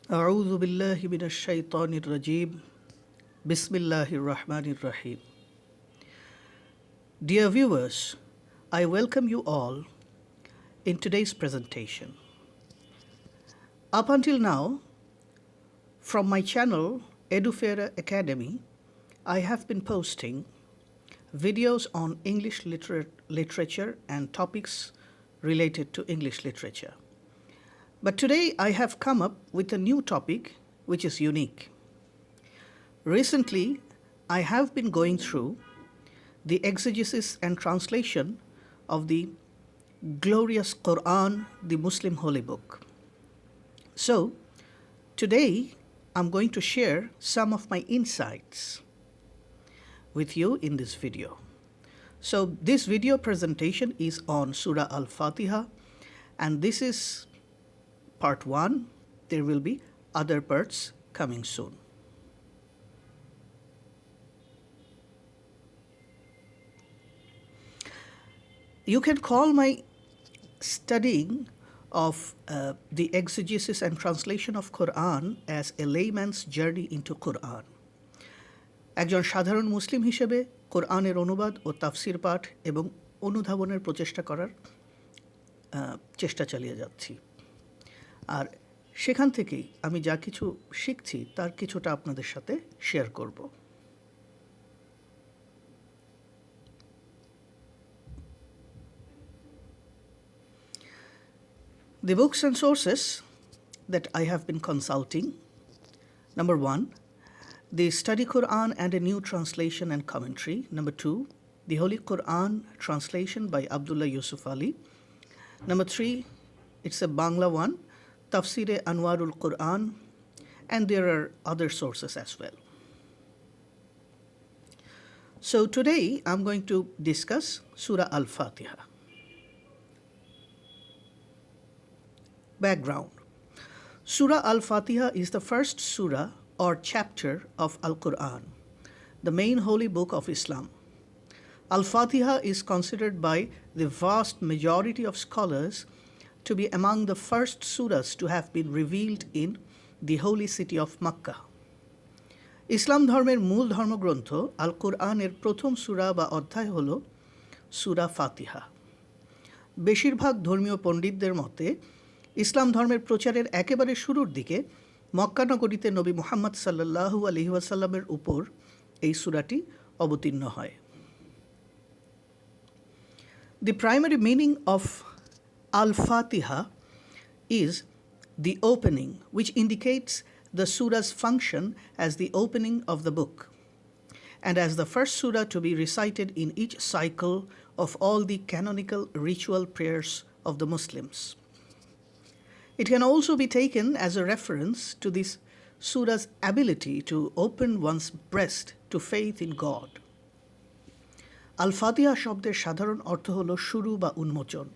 أعوذ بالله من الشيطان الرجيم بسم الله الرحمن الرحيم. Dear viewers, I welcome you all in today's presentation. Up until now, from my channel Edufera Academy, I have been posting videos on English literature and topics related to English literature. But today I have come up with a new topic which is unique. Recently, I have been going through the exegesis and translation of the glorious Quran, the Muslim holy book. So, today I'm going to share some of my insights with you in this video. So, this video presentation is on Surah Al Fatiha, and this is part 1. There will be other parts coming soon. You can call my studying of the exegesis and translation of Quran as a layman's journey into Quran. একজন সাধারণ মুসলিম হিসেবে কোরআনের অনুবাদ ও তাফসির পাঠ এবং অনুধাবনের প্রচেষ্টা করার চেষ্টা চালিয়ে যাচ্ছি। আর সেখান থেকেই আমি যা কিছু শিখছি তার কিছুটা আপনাদের সাথে শেয়ার করব। The books and sources that I have been consulting: number 1, the Study Quran and a New Translation and Commentary. Number 2, the Holy Quran translation by Abdullah Yusuf Ali. Number 3, it's a Bangla one, Tafsir-e Anwarul Quran, and there are other sources as well. So today I'm going to discuss Surah Al Fatiha. Background: Surah Al Fatiha is the first surah or chapter of Al Quran, the main holy book of Islam. Al Fatiha is considered by the vast majority of scholars to be among the first surahs to have been revealed in the holy city of Makkah. ইসলাম ধর্মের মূল ধর্মগ্রন্থ আল কোরআনের প্রথম সূরা বা অধ্যায় হল সূরা ফাতিহা। বেশিরভাগ ধর্মীয় পণ্ডিতদের মতে ইসলাম ধর্মের প্রচারের একেবারে শুরুর দিকে মক্কা নগরীতে নবী মুহাম্মদ সাল্লাল্লাহু আলাইহি ওয়াসাল্লামের উপর এই সূরাটি অবতীর্ণ হয়। The primary meaning of Al Fatiha is the opening, which indicates the surah's function as the opening of the book, and as the first surah to be recited in each cycle of all the canonical ritual prayers of the Muslims. It can also be taken as a reference to this surah's ability to open one's breast to faith in God. Al Fatiha শব্দের সাধারণ অর্থ হল শুরু বা উন্মোচন,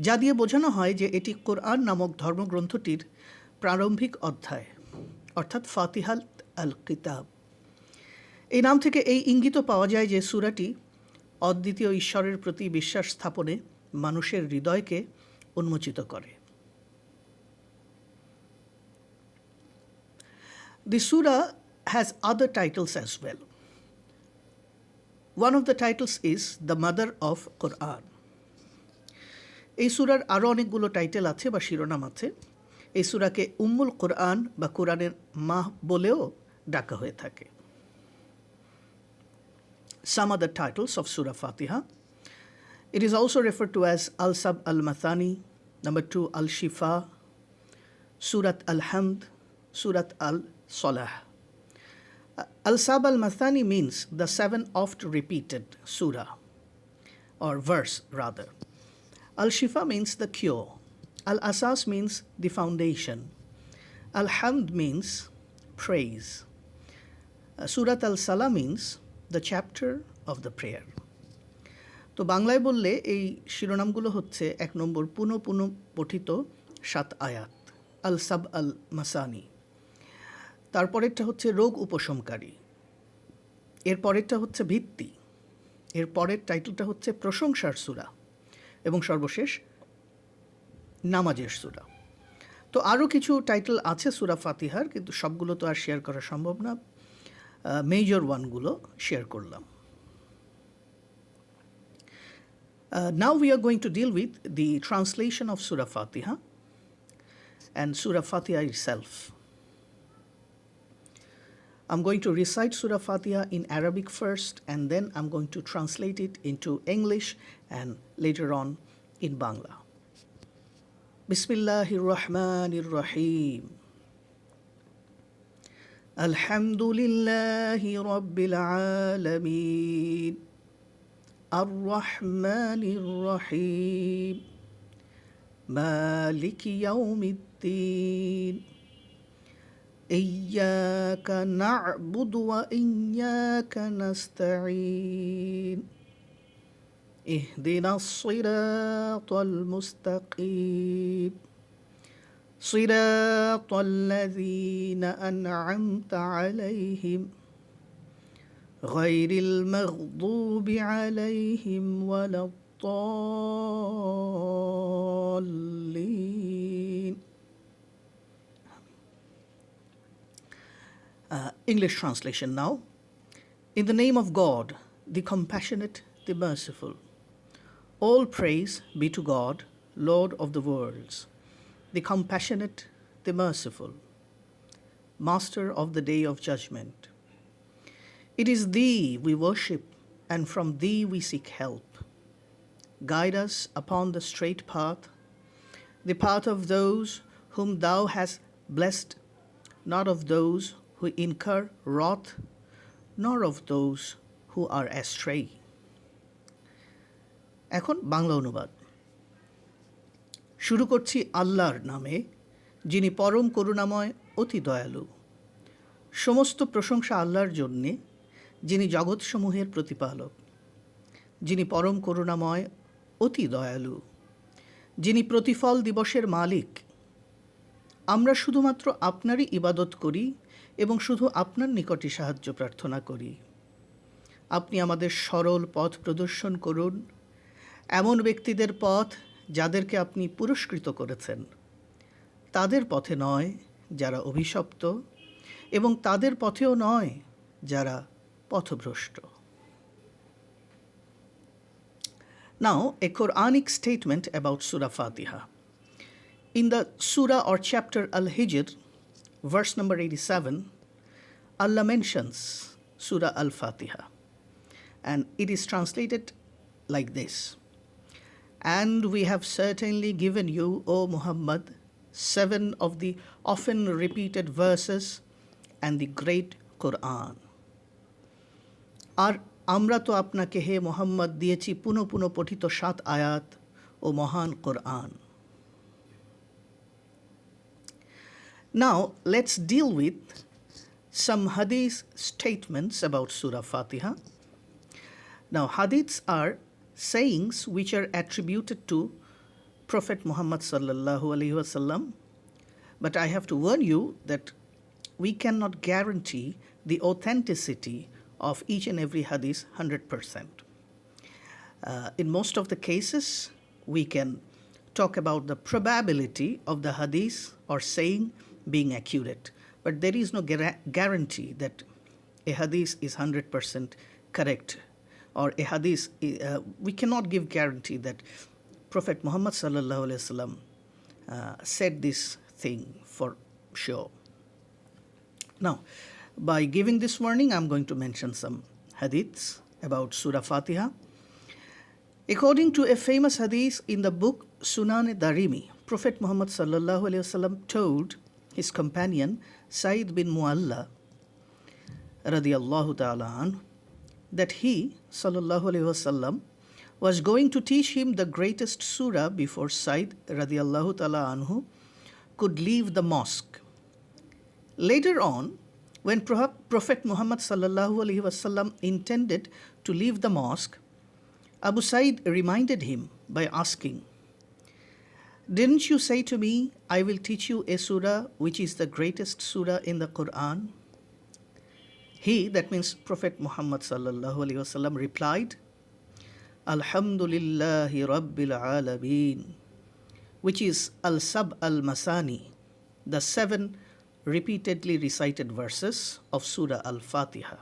যা দিয়ে বোঝানো হয় যে এটি কোরআন নামক ধর্মগ্রন্থটির প্রারম্ভিক অধ্যায়, অর্থাৎ ফাতিহাত আল কিতাব। এই নাম থেকে এই ইঙ্গিত পাওয়া যায় যে সূরাটি অদ্বিতীয় ঈশ্বরের প্রতি বিশ্বাস স্থাপনে মানুষের হৃদয়কে উন্মোচিত করে। The surah has other titles as well. One of the titles is the Mother of Quran. এই সূরার আরও অনেকগুলো টাইটেল আছে বা শিরোনাম আছে। এই সূরাকে উম্মুল কোরআন বা কোরআনের মা বলেও ডাকা হয়ে থাকে। Some other titles of Surah Fatiha: it is also referred to as Al-Sab al-Mathani, number 2 Al-Shifa, Surat Al-Hamd, Surat Al-Salah. Al-Sab al-Mathani means the 7 oft repeated surah, or verse rather. Al-Shifa means the cure. Al-Asas means the foundation. Al-Hamd means praise. Surat Al-Salah means the chapter of the prayer. তো বাংলায় বললে এই শিরোনামগুলো হচ্ছে: 1 নম্বর পুনঃ পঠিত 7 আয়াত, আল-সাব আল-মাসানি। তারপরেরটা হচ্ছে রোগ উপশমকারী, এর পরেরটা হচ্ছে ভিত্তি, এর পরের টাইটেলটা হচ্ছে প্রশংসার সূরা, এবং সর্বশেষ নামাজের সূরা। তো আরও কিছু টাইটেল আছে সূরা ফাতিহার, কিন্তু সবগুলো তো আর শেয়ার করা সম্ভব না, মেজর ওয়ানগুলো শেয়ার করলাম। Now we are going to deal with the translation of Surah Fatiha and Surah Fatiha itself. I'm going to recite Surah Fatiha in Arabic first, and then I'm going to translate it into English and later on in Bangla. Bismillahir Rahmanir Rahim. Alhamdulillahi Rabbil Alameen. Ar-Rahmanir Rahim. Maliki Yawmiddin. إياك نعبد وإياك نستعين اهدنا الصراط المستقيم صراط الذين أنعمت عليهم غير المغضوب عليهم ولا الضالين. English translation now. In the name of God, the compassionate, the merciful. All praise be to God, Lord of the worlds, the compassionate, the merciful, Master of the day of judgment. It is Thee we worship, and from Thee we seek help. Guide us upon the straight path, the path of those whom Thou hast blessed, not of those who incur wrath, nor of those who are astray. এখন বাংলা অনুবাদ। শুরু করছি আল্লাহর নামে, যিনি পরম করুণাময়, অতি দয়ালু। সমস্ত প্রশংসা আল্লাহর জন্যে, যিনি জগৎসমূহের প্রতিপালক, যিনি পরম করুণাময়, অতি দয়ালু, যিনি প্রতিফল দিবসের মালিক। আমরা শুধুমাত্র আপনারই ইবাদত করি এবং শুধু আপনার নিকটই সাহায্য প্রার্থনা করি। আপনি আমাদের সরল পথ প্রদর্শন করুন, এমন ব্যক্তিদের পথ যাদেরকে আপনি পুরস্কৃত করেছেন, তাদের পথে নয় যারা অভিশপ্ত, এবং তাদের পথেও নয় যারা পথভ্রষ্ট। Now, a Quranic statement about Surah Fatiha. In the Surah or chapter Al-Hijr, verse number 87, Allah mentions Surah Al Fatiha, and it is translated like this: And we have certainly given you, O Muhammad, 7 of the often repeated verses and the great Quran. আর আমরা তো আপনাকে হে মুহাম্মদ দিয়েছি পুনঃ পুনঃ পঠিত 7 আয়াত ও মহান কোরআন। Now, let's deal with some hadith statements about Surah Fatiha. Now, hadiths are sayings which are attributed to Prophet Muhammad sallallahu alaihi wasallam, but I have to warn you that we cannot guarantee the authenticity of each and every hadith 100%. In most of the cases, we can talk about the probability of the hadith or saying being accurate, but there is no guarantee that a hadith is 100% correct, or a hadith, we cannot give guarantee that Prophet Muhammad sallallahu alaihi wasallam said this thing for sure. Now, by giving this warning, I'm going to mention some hadiths about Surah Fatiha. According to a famous hadith in the book Sunan Darimi, Prophet Muhammad sallallahu alaihi wasallam told his companion Said bin Mualla radiyallahu ta'ala anhu that he sallallahu alaihi wasallam was going to teach him the greatest surah before Said radiyallahu ta'ala anhu could leave the mosque. Later on, when Prophet Muhammad sallallahu alaihi wasallam intended to leave the mosque, Abu Said reminded him by asking, "Didn't you say to me, I will teach you a surah which is the greatest surah in the Quran?" He, that means Prophet Muhammad sallallahu alaihi wasallam, replied, "Alhamdulillahi Rabbil Alameen," which is Al-Sab al-Masani, the 7 repeatedly recited verses of Surah Al Fatiha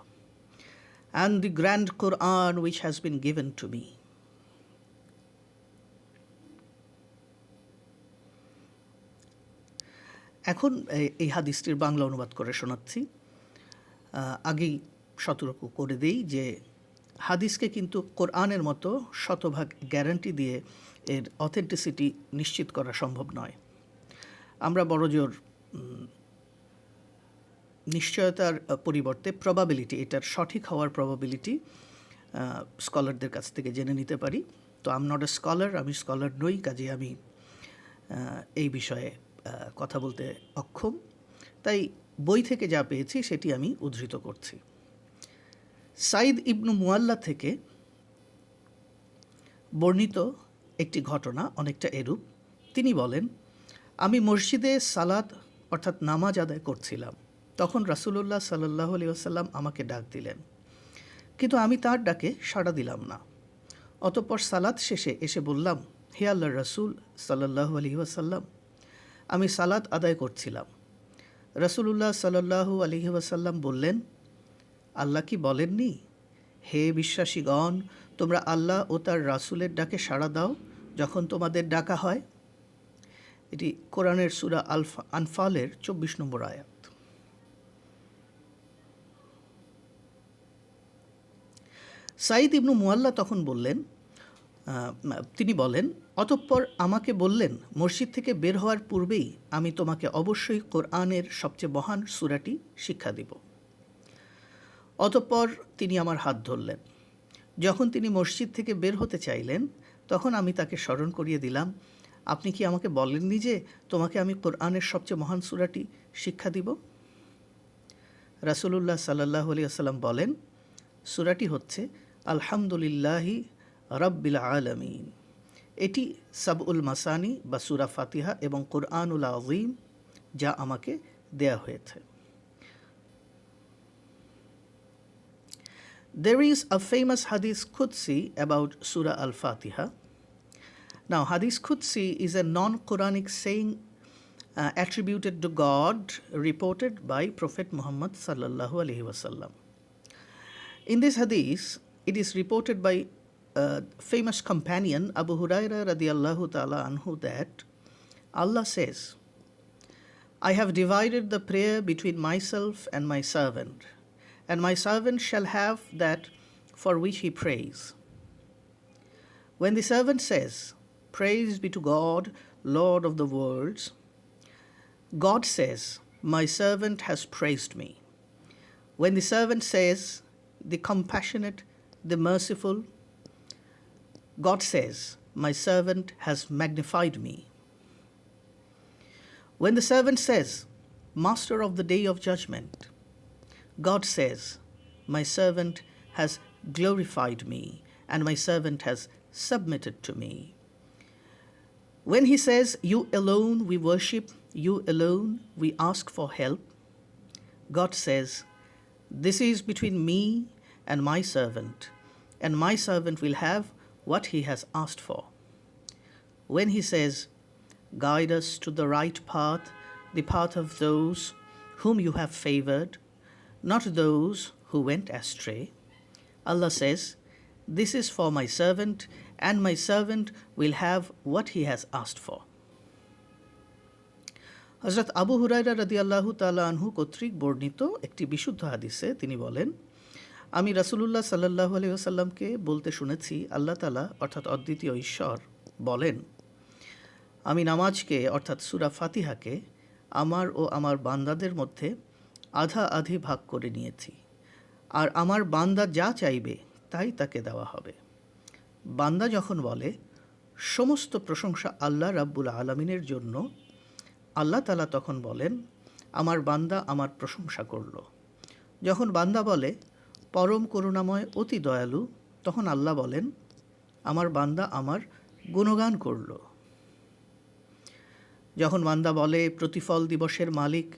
and the grand Quran which has been given to me. এখন এই হাদিসটির বাংলা অনুবাদ করে শোনাচ্ছি। আগেই সতর্ক করে দেই যে হাদিসকে কিন্তু কোরআনের মতো শতভাগ গ্যারান্টি দিয়ে এর অথেন্টিসিটি নিশ্চিত করা সম্ভব নয়। আমরা বড়জোর নিশ্চয়তার পরিবর্তে প্রবাবিলিটি, এটার সঠিক হওয়ার প্রবাবিলিটি স্কলারদের কাছ থেকে জেনে নিতে পারি। তো I am not a scholar, আমি স্কলার নই, কাজে আমি এই বিষয়ে কথা বলতে অক্ষম। তাই বই থেকে যা পেয়েছি সেটি আমি উদ্ধৃত করছি। সাইদ ইবনু মুয়াল্লা থেকে বর্ণিত একটি ঘটনা অনেকটা এরূপ। তিনি বলেন, আমি মসজিদে সালাত অর্থাৎ নামাজ আদায় করছিলাম। তখন রাসূলুল্লাহ সাল্লাল্লাহু আলাইহি ওয়াসাল্লাম আমাকে ডাক দিলেন, কিন্তু আমি তার ডাকে সাড়া দিলাম না। অতঃপর সালাত শেষে এসে বললাম, হে আল্লাহর রাসূল সাল্লাল্লাহু আলাইহি ওয়াসাল্লাম, আমি সালাত আদায় করছিলাম। রাসূলুল্লাহ সাল্লাল্লাহু আলাইহি ওয়াসাল্লাম বললেন, আল্লাহ কি বলেননি, হে বিশ্বাসীগণ, তোমরা আল্লাহ ও তার রাসূলের ডাকে সাড়া দাও যখন তোমাদের ডাকা হয়। এটি কোরআনের সূরা আল আনফালের 24 নম্বর আয়াত। সাইদ ইবনু মুয়াল্লা তখন বললেন, তিনি বলেন, অতঃপর আমাকে বললেন, মসজিদ থেকে বের হওয়ার পূর্বেই আমি তোমাকে অবশ্যই কোরআনের সবচেয়ে মহান সূরাটি শিক্ষা দিব। অতঃপর তিনি আমার হাত ধরলেন। যখন তিনি মসজিদ থেকে বের হতে চাইলেন, তখন আমি তাকে স্মরণ করিয়ে দিলাম, আপনি কি আমাকে বলেননি যে তোমাকে আমি কোরআনের সবচেয়ে মহান সূরাটি শিক্ষা দিব? রাসূলুল্লাহ সাল্লাল্লাহু আলাইহি ওয়াসাল্লাম বলেন, সূরাটি হচ্ছে আলহামদুলিল্লাহি রাব্বিল আলামিন। এটি সাবউল মাসানি বা সূরা ফাতিহা এবং কুরআনুল আযীম যা আমাকে দেয়া হয়েছে। There is a famous Hadith Qudsi about Surah Al Fatiha. Now, Hadith Qudsi is a non-Quranic saying attributed to God, reported by Prophet Muhammad sallallahu alaihi wasallam. In this Hadith, it is reported by famous companion Abu Huraira radiyallahu ta'ala anhu that Allah says, I have divided the prayer between myself and my servant, and my servant shall have that for which he prays. When the servant says, Praise be to God, Lord of the worlds, God says, My servant has praised me. When the servant says, The compassionate, the merciful, God says, My servant has magnified me. When the servant says, Master of the day of judgment, God says, My servant has glorified me, and my servant has submitted to me. When he says, You alone we worship, you alone we ask for help, God says, This is between me and my servant will have what he has asked for. When he says, Guide us to the right path, the path of those whom you have favored, not those who went astray, Allah says, This is for my servant, and my servant will have what he has asked for. হযরত আবু হুরায়রা রাদিয়াল্লাহু তাআলা আনহু কর্তৃক বর্ণিত একটি বিশুদ্ধ হাদিসে তিনি বলেন, আমি রাসূলুল্লাহ সাল্লাল্লাহু আলাইহি ওয়াসাল্লামকে বলতে শুনেছি, আল্লাহ তাআলা অর্থাৎ অদ্বিতীয় ঈশ্বর বলেন, আমি নামাজকে অর্থাৎ সূরা ফাতিহাকে আমার ও আমার বান্দাদের মধ্যে আধা আধি ভাগ করে নিয়েছি, আর আমার বান্দা যা চাইবে তাই তাকে দেওয়া হবে। বান্দা যখন বলে, সমস্ত প্রশংসা আল্লাহ রাব্বুল আলামিনের জন্য, আল্লাহ তাআলা তখন বলেন, আমার বান্দা আমার প্রশংসা করল। যখন বান্দা বলে, পরম করুণাময় অতি দয়ালু, তখন আল্লাহ বলেন, আমার বান্দা আমার গুণগান করল। যখন বান্দা বলে, প্রতিফল দিবসের মালিক,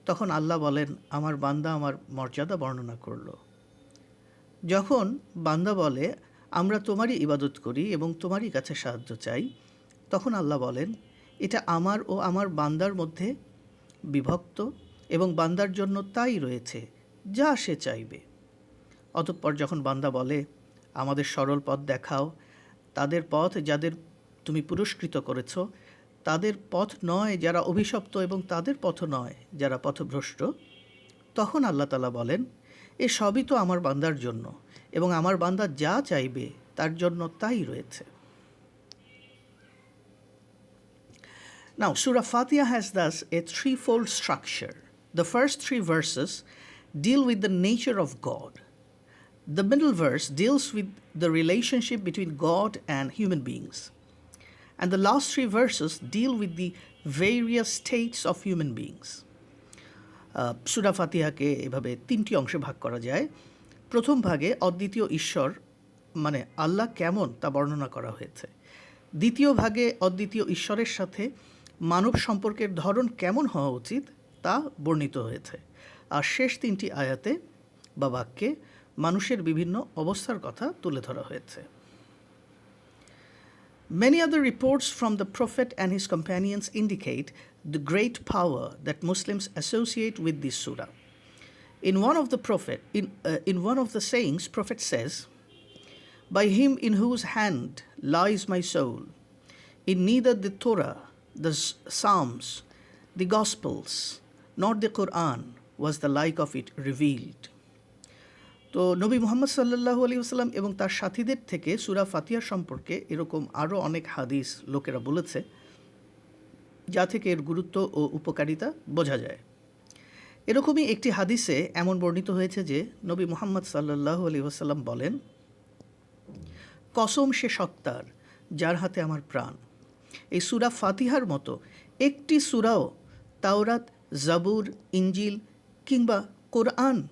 তখন আল্লাহ বলেন, আমার বান্দা আমার মর্যাদা বর্ণনা করল। যখন বান্দা বলে, আমরা তোমারই ইবাদত করি এবং তোমারই কাছে সাহায্য চাই, তখন আল্লাহ বলেন, এটা আমার ও আমার বান্দার মধ্যে বিভক্ত এবং বান্দার জন্য তাই রয়েছে যা সে চাইবে। অতঃপর যখন বান্দা বলে, আমাদের সরল পথ দেখাও, তাদের পথ যাদের তুমি পুরস্কৃত করেছ, তাদের পথ নয় যারা অভিশপ্ত এবং তাদের পথ নয় যারা পথভ্রষ্ট, তখন আল্লাহ তাআলা বলেন, এ সবই তো আমার বান্দার জন্য এবং আমার বান্দা যা চাইবে তার জন্য তাই রয়েছে। Now, Surah Fatiha has thus a threefold structure. The first three verses deal with the nature of God. The middle verse deals with the relationship between God and human beings. And the last three verses deal with the various states of human beings. Surah Fatiha-কে এভাবে তিনটি অংশে ভাগ করা যায়। প্রথম ভাগে অদ্বিতীয় ঈশ্বর মানে আল্লাহ কেমন তা বর্ণনা করা হয়েছে। দ্বিতীয় ভাগে অদ্বিতীয় ঈশ্বরের সাথে মানব সম্পর্কের ধরন কেমন হওয়া উচিত তা বর্ণিত হয়েছে। আর শেষ তিনটি আয়াতে বা বাক্যে মানুষের বিভিন্ন অবস্থার কথা তুলে ধরা হয়েছে। Many other reports from the Prophet and his companions indicate the great power that Muslims associate with this surah. In one of the sayings, Prophet says, "By him in whose hand lies my soul, in neither the Torah, the Psalms, the Gospels, nor the Quran was the like of it revealed." তো নবী মুহাম্মদ সাল্লাল্লাহু আলাইহি ওয়াসাল্লাম এবং তার সাথীদের থেকে সূরা ফাতিহা সম্পর্কে এরকম আরও অনেক হাদিস লোকেরা বলেছে, যা থেকে এর গুরুত্ব ও উপকারিতা বোঝা যায়। এরকমই একটি হাদিসে এমন বর্ণিত হয়েছে যে নবী মুহাম্মদ সাল্লাল্লাহু আলাইহি ওয়াসাল্লাম বলেন, কসম সে সত্তার যার হাতে আমার প্রাণ, এই সূরা ফাতিহার মতো একটি সূরাও তাওরাত, জাবুর, ইঞ্জিল কিংবা কোরআন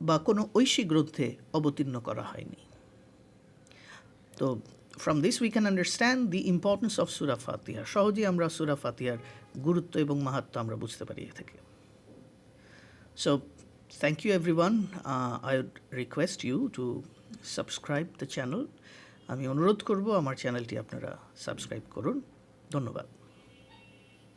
বা কোনো ঐশী গ্রন্থে অবতীর্ণ করা হয়নি। তো from this we can understand the importance of Surah Fatiha. সহজেই আমরা সূরা ফাতিহার গুরুত্ব এবং মাহাত্ম্য আমরা বুঝতে পারি এ থেকে। So thank you everyone. I would request you to subscribe the channel. আমি অনুরোধ করব আমার চ্যানেলটি আপনারা সাবস্ক্রাইব করুন। ধন্যবাদ।